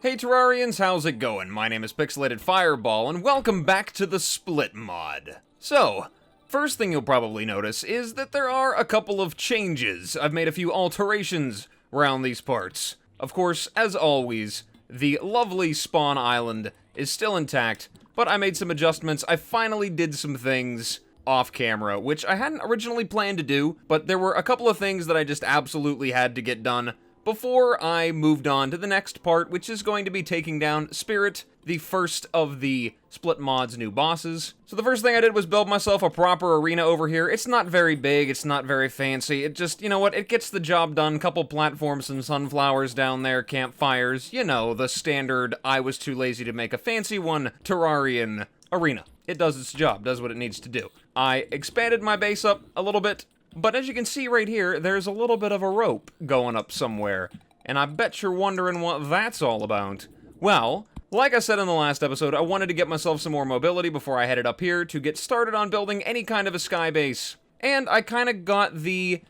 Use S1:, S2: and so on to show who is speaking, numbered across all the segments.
S1: Hey Terrarians, how's it going? My name is Pixelated Fireball, and welcome back to the Split Mod. So, first thing you'll probably notice is that there are a couple of changes. I've made a few alterations around these parts. Of course, as always, the lovely spawn island is still intact, but I made some adjustments. I finally did some things off camera, which I hadn't originally planned to do, but there were a couple of things that I just absolutely had to get done before I moved on to the next part, which is going to be taking down Spirit, the first of the Split Mod's new bosses. So the first thing I did was build myself a proper arena over here. It's not very big, it's not very fancy, it just, you know what, it gets the job done. Couple platforms, some sunflowers down there, campfires, you know, the standard I was too lazy to make a fancy one Terrarian arena. It does its job, does what it needs to do. I expanded my base up a little bit, but as you can see right here, there's a little bit of a rope going up somewhere, and I bet you're wondering what that's all about. Well, like I said in the last episode, I wanted to get myself some more mobility before I headed up here to get started on building any kind of a sky base. And I kind of got the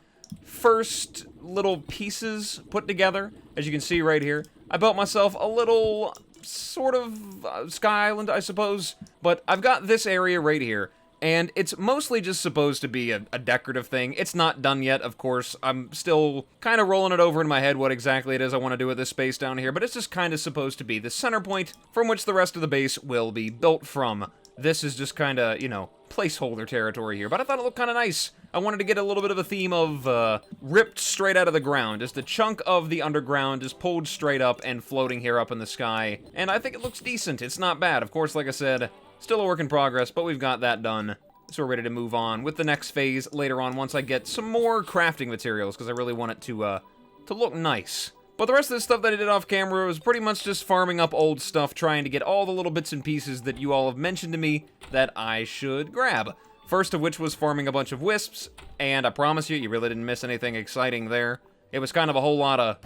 S1: first little pieces put together, as you can see right here. I built myself a little sort of sky island, I suppose, but I've got this area right here. And it's mostly just supposed to be a decorative thing. It's not done yet, of course. I'm still kind of rolling it over in my head what exactly it is I want to do with this space down here, but it's just kind of supposed to be the center point from which the rest of the base will be built from. This is just kind of, you know, placeholder territory here, but I thought it looked kind of nice. I wanted to get a little bit of a theme of ripped straight out of the ground, just a chunk of the underground just pulled straight up and floating here up in the sky, and I think it looks decent. It's not bad. Of course, like I said, still a work in progress, but we've got that done. So we're ready to move on with the next phase later on once I get some more crafting materials, because I really want it to look nice. But the rest of the stuff that I did off camera was pretty much just farming up old stuff, trying to get all the little bits and pieces that you all have mentioned to me that I should grab. First of which was farming a bunch of wisps, and I promise you, you really didn't miss anything exciting there. It was kind of a whole lot of...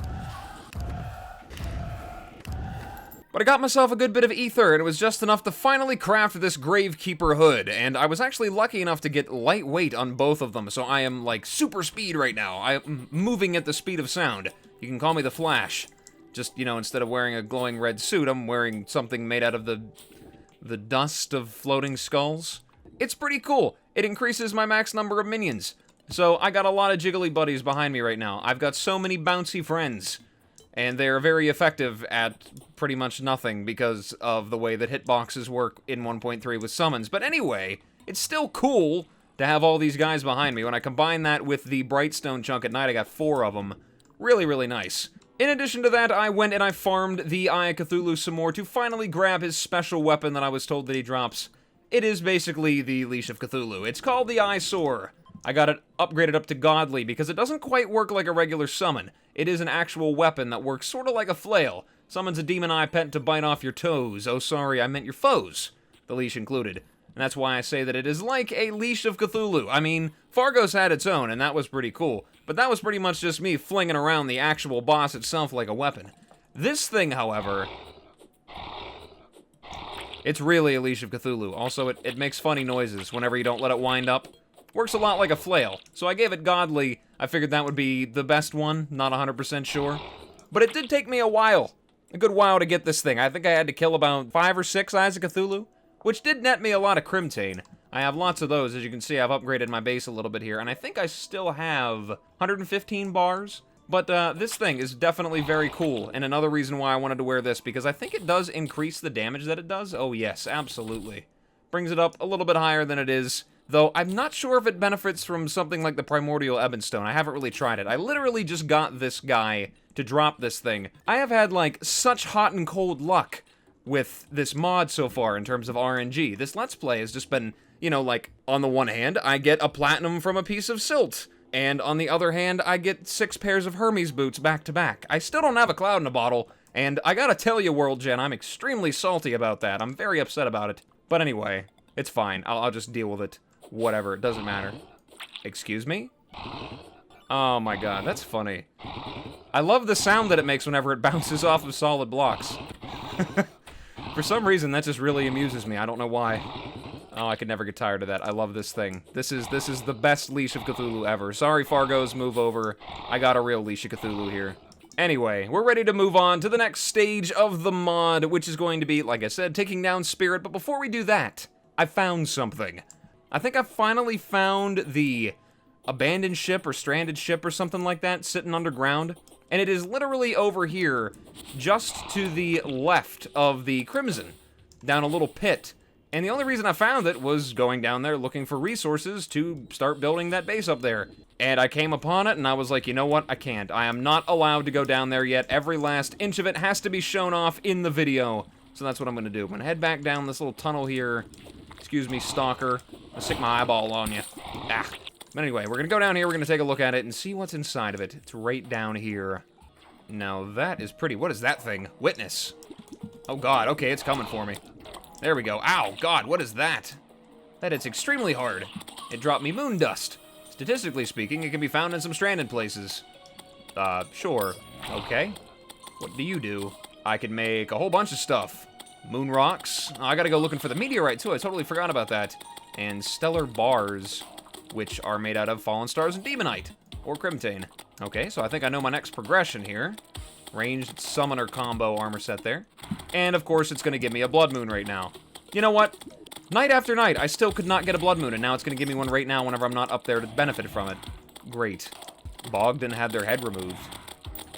S1: But I got myself a good bit of ether, and it was just enough to finally craft this Gravekeeper hood, and I was actually lucky enough to get lightweight on both of them, so I am, like, super speed right now. I'm moving at the speed of sound. You can call me the Flash. Just, you know, instead of wearing a glowing red suit, I'm wearing something made out of the dust of floating skulls. It's pretty cool. It increases my max number of minions. So I got a lot of jiggly buddies behind me right now. I've got so many bouncy friends. And they're very effective at pretty much nothing because of the way that hitboxes work in 1.3 with summons. But anyway, it's still cool to have all these guys behind me. When I combine that with the Brightstone chunk at night, I got 4 of them. Really, really nice. In addition to that, I went and I farmed the Eye of Cthulhu some more to finally grab his special weapon that I was told that he drops. It is basically the Leash of Cthulhu. It's called the Eyesore. I got it upgraded up to Godly because it doesn't quite work like a regular summon. It is an actual weapon that works sort of like a flail. Summons a demon eye pet to bite off your toes. Oh, sorry, I meant your foes. The leash included. And that's why I say that it is like a Leash of Cthulhu. I mean, Fargo's had its own, and that was pretty cool. But that was pretty much just me flinging around the actual boss itself like a weapon. This thing, however... it's really a Leash of Cthulhu. Also, it makes funny noises whenever you don't let it wind up. Works a lot like a flail, so I gave it Godly. I figured that would be the best one, not 100% sure. But it did take me a while, a good while to get this thing. I think I had to kill about 5 or 6 Eyes of Cthulhu, which did net me a lot of Crimtane. I have lots of those. As you can see, I've upgraded my base a little bit here, and I think I still have 115 bars. But this thing is definitely very cool, and another reason why I wanted to wear this, because I think it does increase the damage that it does. Oh yes, absolutely. Brings it up a little bit higher than it is. Though, I'm not sure if it benefits from something like the Primordial Ebonstone. I haven't really tried it. I literally just got this guy to drop this thing. I have had, like, such hot and cold luck with this mod so far in terms of RNG. This Let's Play has just been, you know, like, on the one hand, I get a platinum from a piece of silt. And on the other hand, I get 6 pairs of Hermes boots back to back. I still don't have a cloud in a bottle, and I gotta tell you, World Gen, I'm extremely salty about that. I'm very upset about it. But anyway, it's fine. I'll just deal with it. Whatever, it doesn't matter. Excuse me? Oh my god, that's funny. I love the sound that it makes whenever it bounces off of solid blocks. For some reason, that just really amuses me. I don't know why. Oh, I could never get tired of that. I love this thing. This is the best Leash of Cthulhu ever. Sorry, Fargo's, move over. I got a real Leash of Cthulhu here. Anyway, we're ready to move on to the next stage of the mod, which is going to be, like I said, taking down Spirit. But before we do that, I found something. I think I finally found the abandoned ship or stranded ship or something like that sitting underground. And it is literally over here, just to the left of the Crimson, down a little pit. And the only reason I found it was going down there looking for resources to start building that base up there. And I came upon it, and I was like, you know what? I can't. I am not allowed to go down there yet. Every last inch of it has to be shown off in the video. So that's what I'm going to do. I'm going to head back down this little tunnel here. Excuse me, stalker. I'll stick my eyeball on you. Ah. But anyway, we're going to go down here. We're going to take a look at it and see what's inside of it. It's right down here. Now, that is pretty. What is that thing? Witness. Oh, God. Okay, it's coming for me. There we go. Ow, God, what is that? That hits extremely hard. It dropped me moon dust. Statistically speaking, it can be found in some stranded places. Sure. Okay. What do you do? I can make a whole bunch of stuff. Moon rocks. Oh, I gotta go looking for the meteorite, too. I totally forgot about that. And stellar bars, which are made out of fallen stars and demonite. Or crimtane. Okay, so I think I know my next progression here. Ranged summoner combo armor set there. And, of course, it's going to give me a blood moon right now. You know what? Night after night, I still could not get a blood moon, and now it's going to give me one right now whenever I'm not up there to benefit from it. Great. Bogdan had their head removed.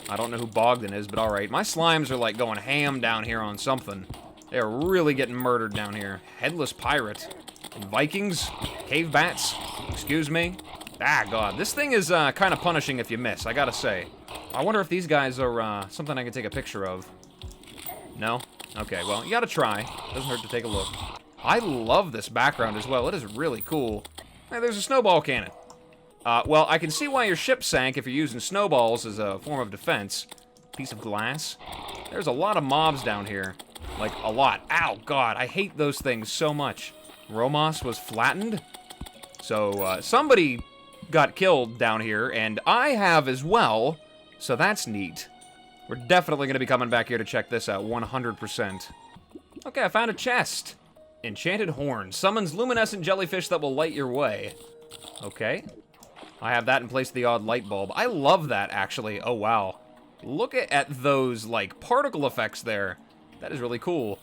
S1: I don't know who Bogdan is, but alright. My slimes are, like, going ham down here on something. They're really getting murdered down here. Headless pirate. And Vikings. Cave bats. Excuse me. Ah, God. This thing is kind of punishing if you miss, I gotta say. I wonder if these guys are something I can take a picture of. No? Okay, well, you gotta try. Doesn't hurt to take a look. I love this background as well. It is really cool. Hey, there's a snowball cannon. Well, I can see why your ship sank if you're using snowballs as a form of defense. Piece of glass. There's a lot of mobs down here. Like, a lot. Ow, God, I hate those things so much. Romos was flattened. So, somebody got killed down here, and I have as well. So that's neat. We're definitely going to be coming back here to check this out, 100%. Okay, I found a chest. Enchanted horn. Summons luminescent jellyfish that will light your way. Okay. I have that in place of the odd light bulb. I love that, actually. Oh, wow. Look at those, like, particle effects there. That is really cool.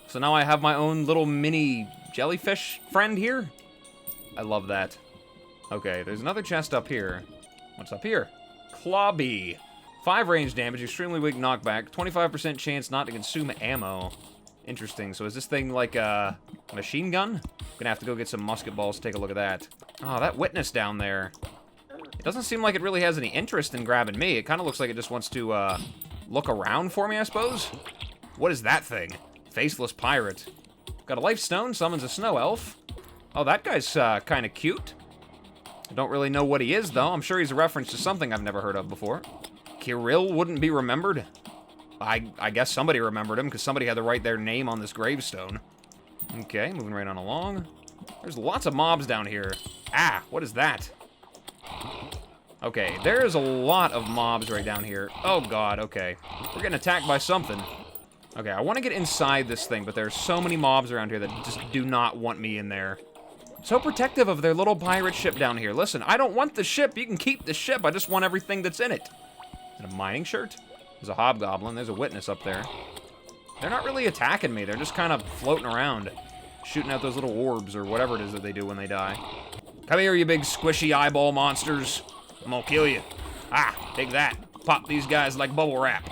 S1: So now I have my own little mini jellyfish friend here. I love that. Okay, there's another chest up here. What's up here? Clawbee. 5 range damage, extremely weak knockback, 25% chance not to consume ammo. Interesting. So is this thing like a machine gun? I'm gonna have to go get some musket balls to take a look at that. Oh, that witness down there. It doesn't seem like it really has any interest in grabbing me. It kind of looks like it just wants to look around for me, I suppose. What is that thing? Faceless pirate. Got a life stone, summons a snow elf. Oh, that guy's kind of cute. I don't really know what he is, though. I'm sure he's a reference to something I've never heard of before. Kirill wouldn't be remembered. I guess somebody remembered him, because somebody had to write their name on this gravestone. Okay, moving right on along. There's lots of mobs down here. Ah, what is that? Okay, there's a lot of mobs right down here. Oh, God, okay. We're getting attacked by something. Okay, I want to get inside this thing, but there's so many mobs around here that just do not want me in there. So protective of their little pirate ship down here. Listen, I don't want the ship. You can keep the ship. I just want everything that's in it. Is it a mining shirt? There's a hobgoblin. There's a witness up there. They're not really attacking me. They're just kind of floating around, shooting out those little orbs or whatever it is that they do when they die. Come here, you big squishy eyeball monsters. I'm gonna kill you. Ah, take that. Pop these guys like bubble wrap.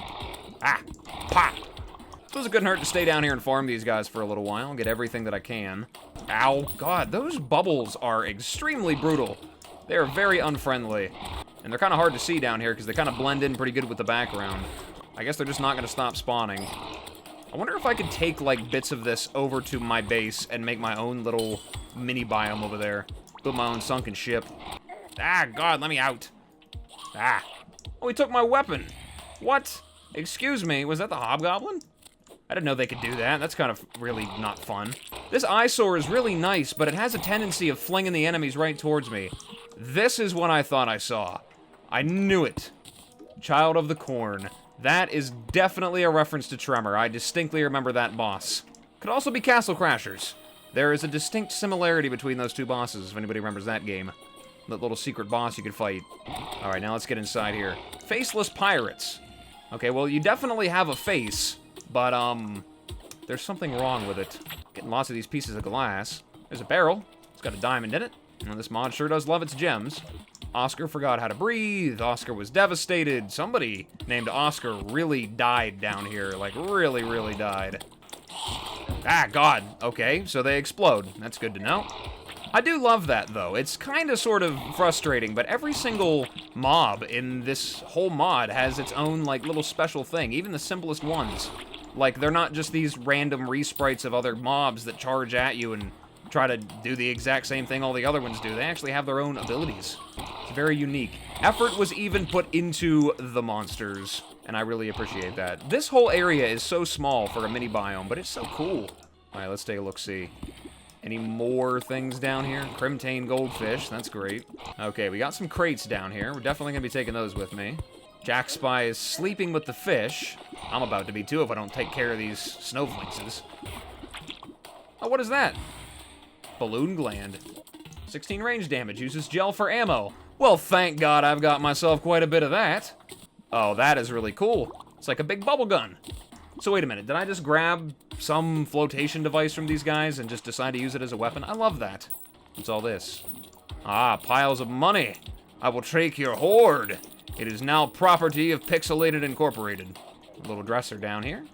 S1: Ah, pop. Doesn't couldn't hurt to stay down here and farm these guys for a little while, get everything that I can. Ow, God, those bubbles are extremely brutal. They are very unfriendly. And they're kind of hard to see down here because they kind of blend in pretty good with the background. I guess they're just not going to stop spawning. I wonder if I could take, like, bits of this over to my base and make my own little mini biome over there. Build my own sunken ship. Ah, God, let me out. Ah. Oh, he took my weapon. What? Excuse me, was that the hobgoblin? I didn't know they could do that. That's kind of really not fun. This eyesore is really nice, but it has a tendency of flinging the enemies right towards me. This is what I thought I saw. I knew it. Child of the Corn. That is definitely a reference to Tremor. I distinctly remember that boss. Could also be Castle Crashers. There is a distinct similarity between those two bosses, if anybody remembers that game. That little secret boss you could fight. Alright, now let's get inside here. Faceless pirates. Okay, well, you definitely have a face, but, there's something wrong with it. Getting lots of these pieces of glass. There's a barrel. It's got a diamond in it. And this mod sure does love its gems. Oscar forgot how to breathe. Oscar was devastated. Somebody named Oscar really died down here. Like, really, really died. Ah, God. Okay, so they explode. That's good to know. I do love that, though. It's kind of sort of frustrating, but every single mob in this whole mod has its own, like, little special thing. Even the simplest ones. Like, they're not just these random resprites of other mobs that charge at you and try to do the exact same thing all the other ones do. They actually have their own abilities. It's very unique. Effort was even put into the monsters, and I really appreciate that. This whole area is so small for a mini biome, but it's so cool. All right, let's take a look-see. Any more things down here? Crimtane goldfish, that's great. Okay, we got some crates down here. We're definitely gonna be taking those with me. Jack Spy is sleeping with the fish. I'm about to be too if I don't take care of these snowflakes. Oh, what is that? Balloon gland. 16 range damage, uses gel for ammo. Well, thank God I've got myself quite a bit of that. Oh, that is really cool. It's like a big bubble gun. So wait a minute, did I just grab some flotation device from these guys and just decide to use it as a weapon? I love that. What's all this? Ah, piles of money. I will take your hoard. It is now property of Pixelated Incorporated. A little dresser down here.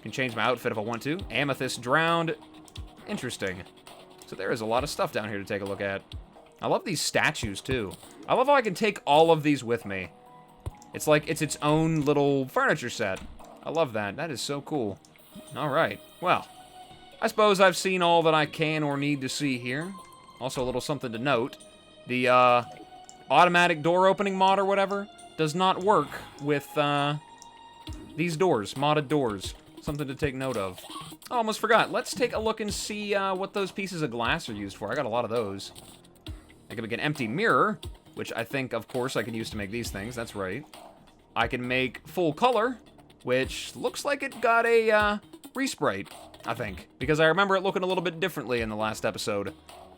S1: Can change my outfit if I want to. Amethyst drowned. Interesting. So there is a lot of stuff down here to take a look at. I love these statues, too. I love how I can take all of these with me. It's like it's its own little furniture set. I love that. That is so cool. All right. Well, I suppose I've seen all that I can or need to see here. Also, a little something to note. The automatic door opening mod or whatever does not work with these doors, modded doors. Something to take note of. Oh, almost forgot. Let's take a look and see what those pieces of glass are used for. I got a lot of those. I can make an empty mirror, which I think, of course, I can use to make these things. That's right. I can make full color, which looks like it got a resprite, I think. Because I remember it looking a little bit differently in the last episode,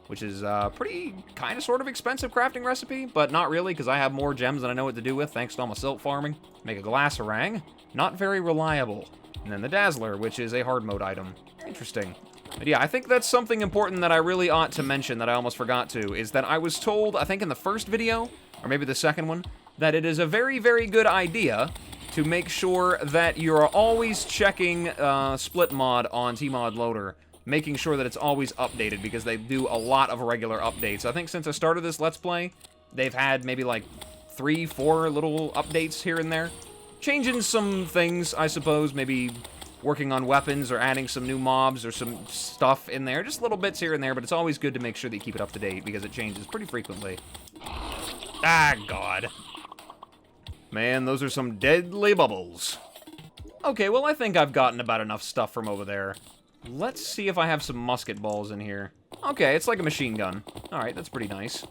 S1: which is a pretty kind of sort of expensive crafting recipe, but not really, because I have more gems than I know what to do with, thanks to all my silk farming. Make a glass harangue. Not very reliable. And then the Dazzler, which is a hard mode item. Interesting. But yeah, I think that's something important that I really ought to mention that I almost forgot to, is that I was told, I think in the first video, or maybe the second one, that it is a very, very good idea to make sure that you're always checking Split Mod on Tmod Loader, making sure that it's always updated, because they do a lot of regular updates. I think since I started this Let's Play, they've had maybe like 3, 4 little updates here and there. Changing some things, I suppose, maybe working on weapons or adding some new mobs or some stuff in there. Just little bits here and there, but it's always good to make sure that you keep it up to date because it changes pretty frequently. Ah, God. Man, those are some deadly bubbles. Okay, well, I think I've gotten about enough stuff from over there. Let's see if I have some musket balls in here. Okay, it's like a machine gun. All right, that's pretty nice.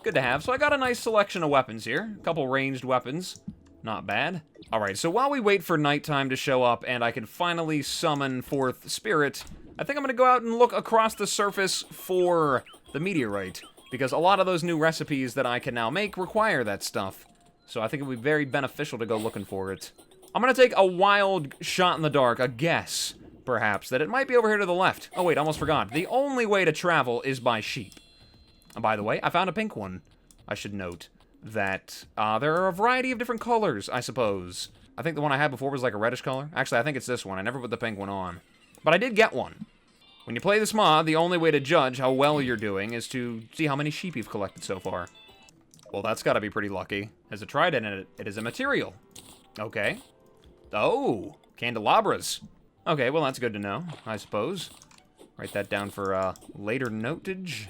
S1: Good to have. So I got a nice selection of weapons here. A couple ranged weapons. Not bad. Alright, so while we wait for nighttime to show up and I can finally summon forth Spirit, I think I'm going to go out and look across the surface for the Meteorite, because a lot of those new recipes that I can now make require that stuff. So I think it would be very beneficial to go looking for it. I'm going to take a wild shot in the dark, a guess, perhaps, that it might be over here to the left. Oh wait, almost forgot. The only way to travel is by sheep. And by the way, I found a pink one, I should note. That there are a variety of different colors, I suppose. I think the one I had before was like a reddish color. Actually, I think it's this one. I never put the pink one on. But I did get one. When you play this mod, the only way to judge how well you're doing is to see how many sheep you've collected so far. Well, that's gotta be pretty lucky. Has a trident in it. It is a material. Okay. Oh, candelabras. Okay, well, that's good to know, I suppose. Write that down for later notage.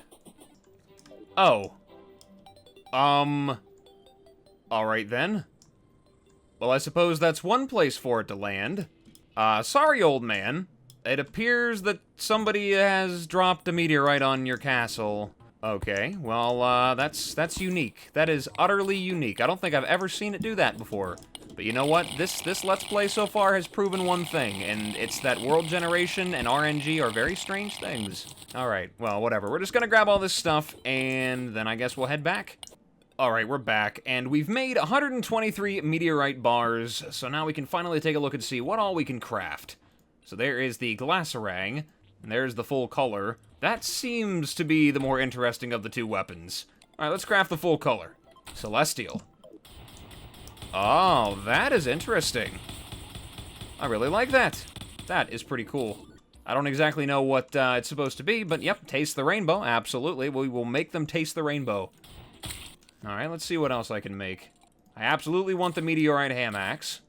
S1: Oh. Alright then. Well, I suppose that's one place for it to land. Sorry, old man. It appears that somebody has dropped a meteorite on your castle. Okay, well, that's unique. That is utterly unique. I don't think I've ever seen it do that before. But you know what? This Let's Play so far has proven one thing, and it's that world generation and RNG are very strange things. Alright, well, whatever. We're just gonna grab all this stuff, and then I guess we'll head back. Alright, we're back, and we've made 123 meteorite bars, so now we can finally take a look and see what all we can craft. So there is the glacerang, and there's the full color. That seems to be the more interesting of the two weapons. Alright, let's craft the full color. Celestial. Oh, that is interesting. I really like that. That is pretty cool. I don't exactly know what it's supposed to be, but yep, taste the rainbow, absolutely. We will make them taste the rainbow. Alright, let's see what else I can make. I absolutely want the meteorite ham axe.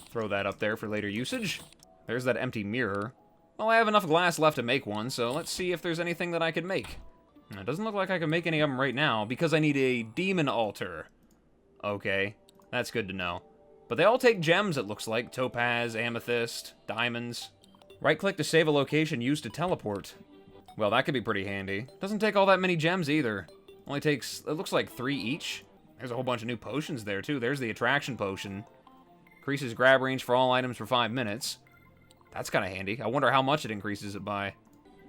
S1: Throw that up there for later usage. There's that empty mirror. Well, I have enough glass left to make one, so let's see if there's anything that I could make. It doesn't look like I can make any of them right now, because I need a demon altar. Okay, that's good to know. But they all take gems, it looks like. Topaz, amethyst, diamonds. Right-click to save a location used to teleport. Well, that could be pretty handy. Doesn't take all that many gems, either. Only takes, it looks like 3 each. There's a whole bunch of new potions there, too. There's the attraction potion. Increases grab range for all items for 5 minutes. That's kind of handy. I wonder how much it increases it by.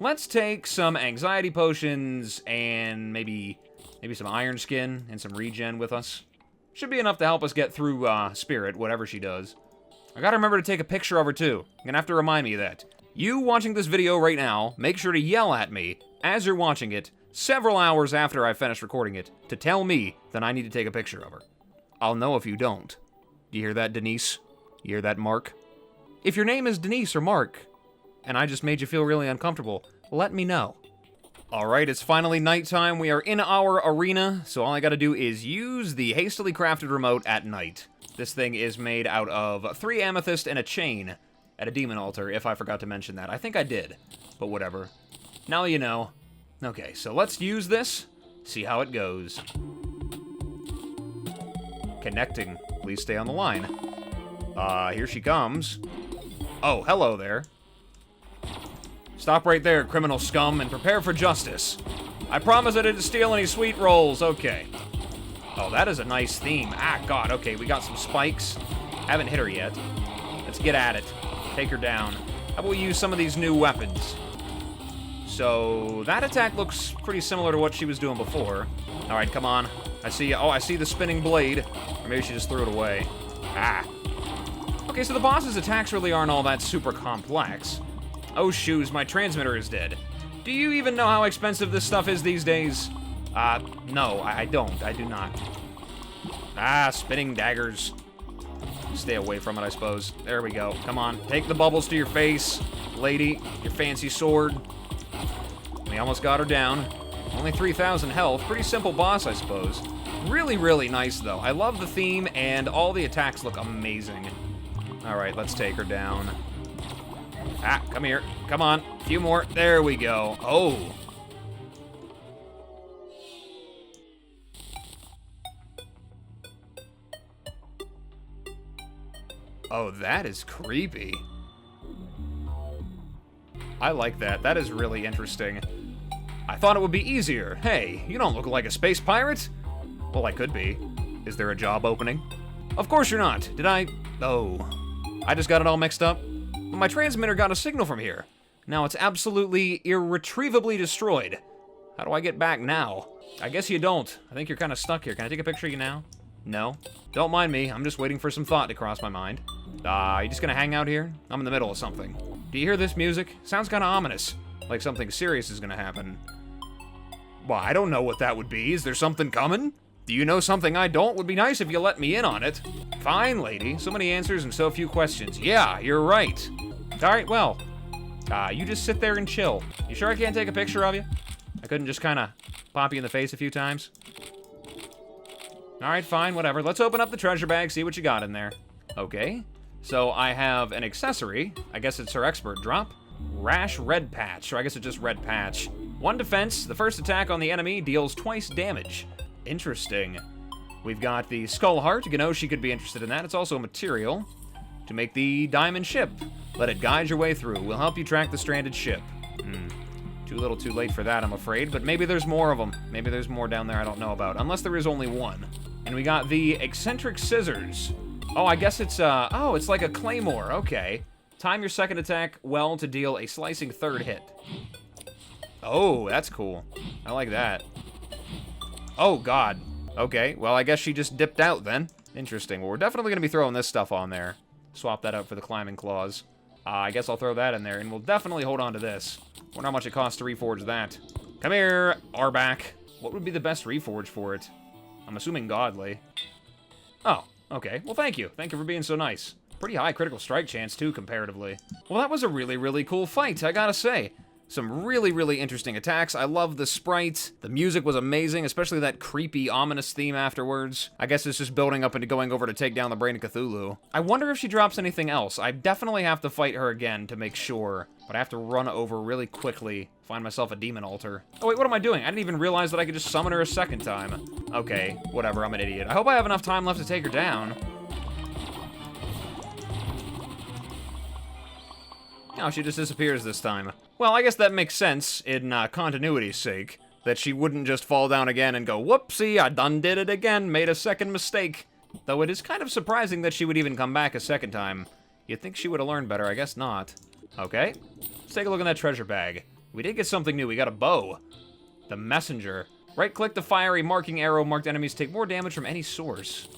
S1: Let's take some anxiety potions and maybe some iron skin and some regen with us. Should be enough to help us get through Spirit, whatever she does. I gotta remember to take a picture of her, too. You're gonna have to remind me of that. You watching this video right now, make sure to yell at me as you're watching it, several hours after I finish recording it, to tell me that I need to take a picture of her. I'll know if you don't. Do you hear that, Denise? You hear that, Mark? If your name is Denise or Mark, and I just made you feel really uncomfortable, let me know. Alright, it's finally nighttime. We are in our arena, so all I gotta do is use the hastily crafted remote at night. This thing is made out of 3 amethyst and a chain at a demon altar, if I forgot to mention that. I think I did, but whatever. Now you know. Okay, so let's use this, see how it goes. Connecting. Please stay on the line. Here she comes. Oh, hello there. Stop right there, criminal scum, and prepare for justice. I promise I didn't steal any sweet rolls. Okay. Oh, that is a nice theme. Ah, God, okay, we got some spikes. Haven't hit her yet. Let's get at it. Take her down. How about we use some of these new weapons? So, that attack looks pretty similar to what she was doing before. Alright, come on. I see, oh, I see the spinning blade. Or maybe she just threw it away. Ah. Okay, so the boss's attacks really aren't all that super complex. Oh, shoes, my transmitter is dead. Do you even know how expensive this stuff is these days? No, I don't. I do not. Ah, spinning daggers. Stay away from it, I suppose. There we go. Come on, take the bubbles to your face, lady. Your fancy sword. We almost got her down. Only 3,000 health. Pretty simple boss, I suppose. Really, really nice, though. I love the theme, and all the attacks look amazing. Alright, let's take her down. Ah, come here. Come on. A few more. There we go. Oh. Oh, that is creepy. I like that. That is really interesting. I thought it would be easier. Hey, you don't look like a space pirate. Well, I could be. Is there a job opening? Of course you're not. Did I? Oh. I just got it all mixed up. My transmitter got a signal from here. Now it's absolutely irretrievably destroyed. How do I get back now? I guess you don't. I think you're kind of stuck here. Can I take a picture of you now? No? Don't mind me. I'm just waiting for some thought to cross my mind. You just gonna hang out here? I'm in the middle of something. Do you hear this music? Sounds kind of ominous. Like something serious is gonna happen. Well, I don't know what that would be. Is there something coming? Do you know something I don't? Would be nice if you let me in on it. Fine, lady. So many answers and so few questions. Yeah, you're right. Alright, well. You just sit there and chill. You sure I can't take a picture of you? I couldn't just kind of pop you in the face a few times? Alright, fine, whatever. Let's open up the treasure bag, see what you got in there. Okay. So I have an accessory. I guess it's her expert drop. Rash Red Patch, or I guess it's just Red Patch. 1 defense. The first attack on the enemy deals twice damage. Interesting. We've got the Skull Heart. Ganoshi could be interested in that. It's also a material to make the diamond ship. Let it guide your way through. We'll help you track the stranded ship. Too little too late for that, I'm afraid. But maybe there's more of them. Maybe there's more down there I don't know about. Unless there is only one. And we got the Eccentric Scissors. Oh, I guess it's, oh, it's like a claymore. Okay. Time your second attack well to deal a slicing third hit. Oh, that's cool. I like that. Oh, God. Okay, well, I guess she just dipped out then. Interesting. Well, we're definitely going to be throwing this stuff on there. Swap that out for the climbing claws. I guess I'll throw that in there, and we'll definitely hold on to this. Wonder how much it costs to reforge that. Come here, Arback. What would be the best reforge for it? I'm assuming godly. Oh, okay. Well, thank you. Thank you for being so nice. Pretty high critical strike chance, too, comparatively. Well, that was a really, really cool fight, I gotta say. Some really, really interesting attacks. I love the sprite. The music was amazing, especially that creepy, ominous theme afterwards. I guess it's just building up into going over to take down the brain of Cthulhu. I wonder if she drops anything else. I definitely have to fight her again to make sure. But I have to run over really quickly, find myself a demon altar. Oh wait, what am I doing? I didn't even realize that I could just summon her a second time. Okay, whatever, I'm an idiot. I hope I have enough time left to take her down. Oh, she just disappears this time. Well, I guess that makes sense, in continuity's sake, that she wouldn't just fall down again and go, whoopsie, I done did it again, made a second mistake. Though it is kind of surprising that she would even come back a second time. You'd think she would have learned better, I guess not. Okay, let's take a look in that treasure bag. We did get something new, we got a bow. The messenger. Right-click the fiery marking arrow, marked enemies take more damage from any source.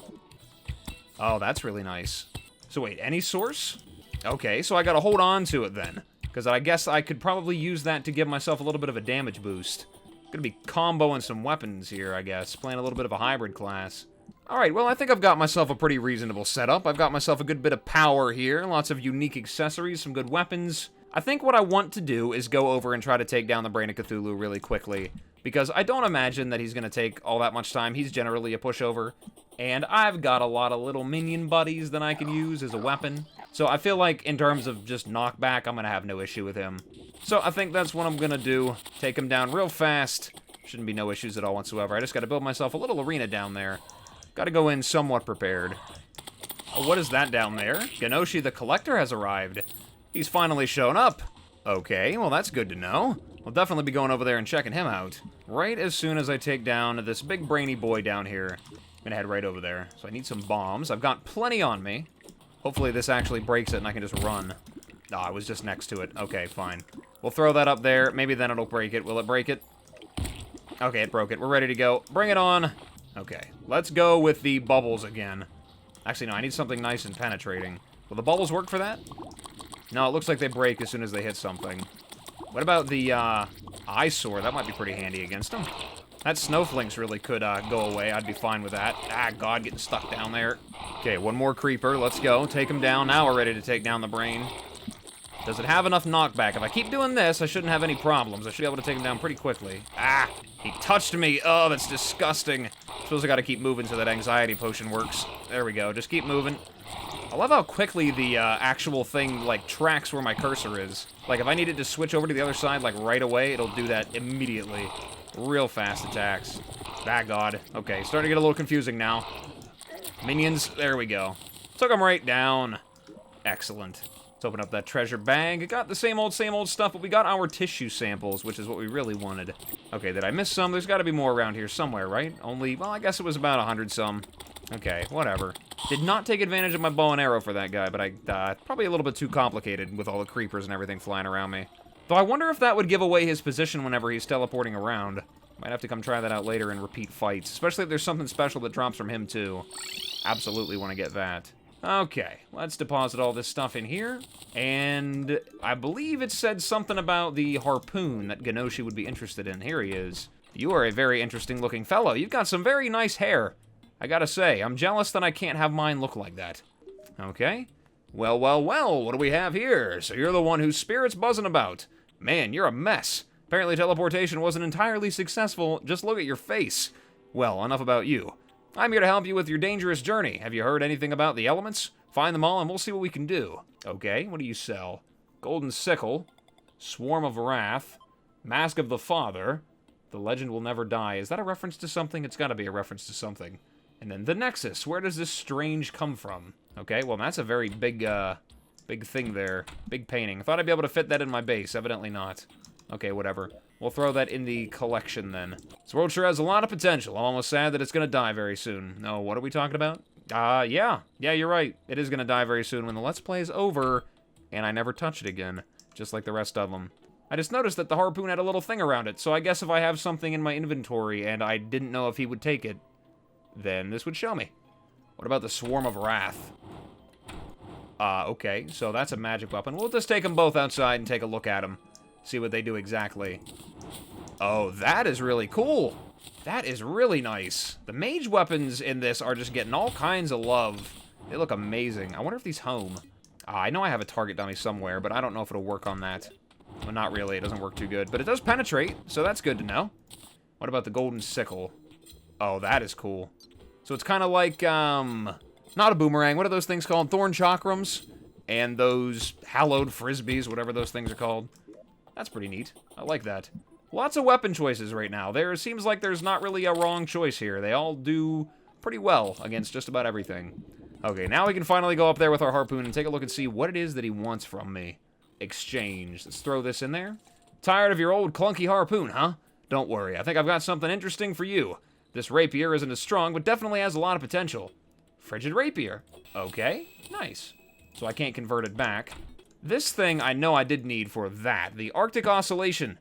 S1: Oh, that's really nice. So wait, any source? Okay, so I gotta hold on to it then. Because I guess I could probably use that to give myself a little bit of a damage boost. Gonna be comboing some weapons here, I guess. Playing a little bit of a hybrid class. Alright, well, I think I've got myself a pretty reasonable setup. I've got myself a good bit of power here. Lots of unique accessories, some good weapons. I think what I want to do is go over and try to take down the Brain of Cthulhu really quickly. Because I don't imagine that he's gonna take all that much time. He's generally a pushover. And I've got a lot of little minion buddies that I can use as a weapon. So I feel like in terms of just knockback, I'm gonna have no issue with him. So I think that's what I'm gonna do. Take him down real fast. Shouldn't be no issues at all whatsoever. I just gotta build myself a little arena down there. Gotta go in somewhat prepared. Oh, what is that down there? Ganoshi the Collector has arrived. He's finally shown up. Okay, well that's good to know. We'll definitely be going over there and checking him out. Right as soon as I take down this big brainy boy down here. I'm gonna head right over there. So I need some bombs. I've got plenty on me. Hopefully this actually breaks it and I can just run. Ah, I was just next to it. Okay, fine. We'll throw that up there. Maybe then it'll break it. Will it break it? Okay, it broke it. We're ready to go. Bring it on. Okay, let's go with the bubbles again. Actually, no, I need something nice and penetrating. Will the bubbles work for that? No, it looks like they break as soon as they hit something. What about the eyesore? That might be pretty handy against them. That snowflakes really could go away. I'd be fine with that. Ah, God, getting stuck down there. Okay, one more creeper. Let's go. Take him down. Now we're ready to take down the brain. Does it have enough knockback? If I keep doing this, I shouldn't have any problems. I should be able to take him down pretty quickly. Ah, he touched me. Oh, that's disgusting. I suppose I gotta keep moving so that anxiety potion works. There we go. Just keep moving. I love how quickly the actual thing, like, tracks where my cursor is. Like, if I needed to switch over to the other side, like, right away, it'll do that immediately. Real fast attacks. Ah, God. Okay, starting to get a little confusing now. Minions, there we go. Took them right down. Excellent. Let's open up that treasure bag. Got the same old stuff, but we got our tissue samples, which is what we really wanted. Okay, did I miss some? There's got to be more around here somewhere, right? Only, well, I guess it was about 100 some. Okay, whatever. Did not take advantage of my bow and arrow for that guy, but probably a little bit too complicated with all the creepers and everything flying around me. Though I wonder if that would give away his position whenever he's teleporting around. Might have to come try that out later and repeat fights, especially if there's something special that drops from him too. Absolutely want to get that. Okay, let's deposit all this stuff in here. And I believe it said something about the harpoon that Ganoshi would be interested in. Here he is. You are a very interesting looking fellow. You've got some very nice hair. I gotta say, I'm jealous that I can't have mine look like that. Okay. Well, well, well, what do we have here? So you're the one whose spirit's buzzing about. Man, you're a mess. Apparently teleportation wasn't entirely successful. Just look at your face. Well, enough about you. I'm here to help you with your dangerous journey. Have you heard anything about the elements? Find them all and we'll see what we can do. Okay, what do you sell? Golden Sickle, Swarm of Wrath, Mask of the Father, The Legend Will Never Die. Is that a reference to something? It's gotta be a reference to something. And then the Nexus. Where does this strange come from? Okay, well that's a very big thing there. Big painting. I thought I'd be able to fit that in my base. Evidently not. Okay, whatever. We'll throw that in the collection then. This world sure has a lot of potential. I'm almost sad that it's gonna die very soon. No, what are we talking about? Yeah. Yeah, you're right. It is gonna die very soon when the Let's Play is over, and I never touch it again. Just like the rest of them. I just noticed that the harpoon had a little thing around it, so I guess if I have something in my inventory and I didn't know if he would take it, then this would show me. What about the Swarm of Wrath? Okay, so that's a magic weapon. We'll just take them both outside and take a look at them. See what they do exactly. Oh, that is really cool. That is really nice. The mage weapons in this are just getting all kinds of love. They look amazing. I wonder if these home. I know I have a target dummy somewhere, but I don't know if it'll work on that. Well, not really. It doesn't work too good, but it does penetrate, so that's good to know. What about the golden sickle? Oh, that is cool. So it's kind of like, not a boomerang. What are those things called? Thorn chakrams? And those hallowed frisbees, whatever those things are called. That's pretty neat. I like that. Lots of weapon choices right now. There seems like there's not really a wrong choice here. They all do pretty well against just about everything. Okay, now we can finally go up there with our harpoon and take a look and see what it is that he wants from me. Exchange. Let's throw this in there. Tired of your old clunky harpoon, huh? Don't worry, I think I've got something interesting for you. This rapier isn't as strong, but definitely has a lot of potential. Frigid rapier. Okay, nice. So I can't convert it back. This thing I know I did need for that. The Arctic Oscillation,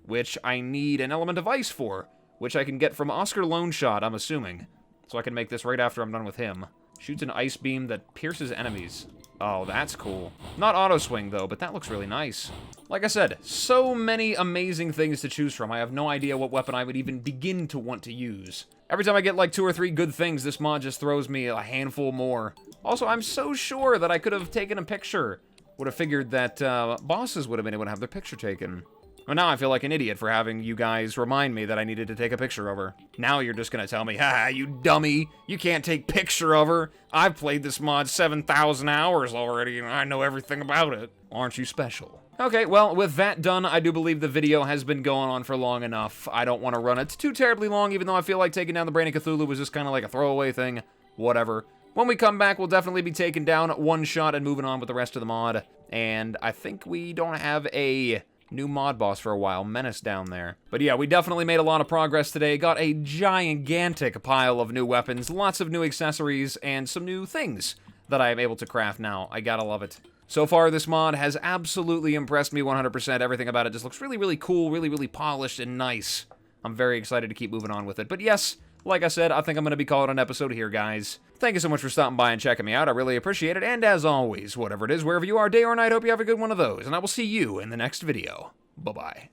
S1: which I need an element of ice for, which I can get from Oscar Loneshot, I'm assuming. So I can make this right after I'm done with him. Shoots an ice beam that pierces enemies. Oh, that's cool. Not auto swing, though, but that looks really nice. Like I said, so many amazing things to choose from. I have no idea what weapon I would even begin to want to use. Every time I get like 2 or 3 good things, this mod just throws me a handful more. Also, I'm so sure that I could have taken a picture. Would have figured that bosses would have been able to have their picture taken. Well, now I feel like an idiot for having you guys remind me that I needed to take a picture of her. Now you're just gonna tell me, ha, you dummy, you can't take picture of her. I've played this mod 7,000 hours already, and I know everything about it. Aren't you special? Okay, well, with that done, I do believe the video has been going on for long enough. I don't want to run it too terribly long, even though I feel like taking down the brainy cthulhu was just kind of like a throwaway thing. Whatever. When we come back, we'll definitely be taking down one shot and moving on with the rest of the mod. And I think we don't have a new mod boss for a while, Menace down there. But yeah, we definitely made a lot of progress today. Got a gigantic pile of new weapons, lots of new accessories, and some new things that I am able to craft now. I gotta love it. So far, this mod has absolutely impressed me 100%. Everything about it just looks really, really cool, really, really polished and nice. I'm very excited to keep moving on with it. But yes, like I said, I think I'm going to be calling an episode here, guys. Thank you so much for stopping by and checking me out. I really appreciate it. And as always, whatever it is, wherever you are, day or night, hope you have a good one of those. And I will see you in the next video. Bye-bye.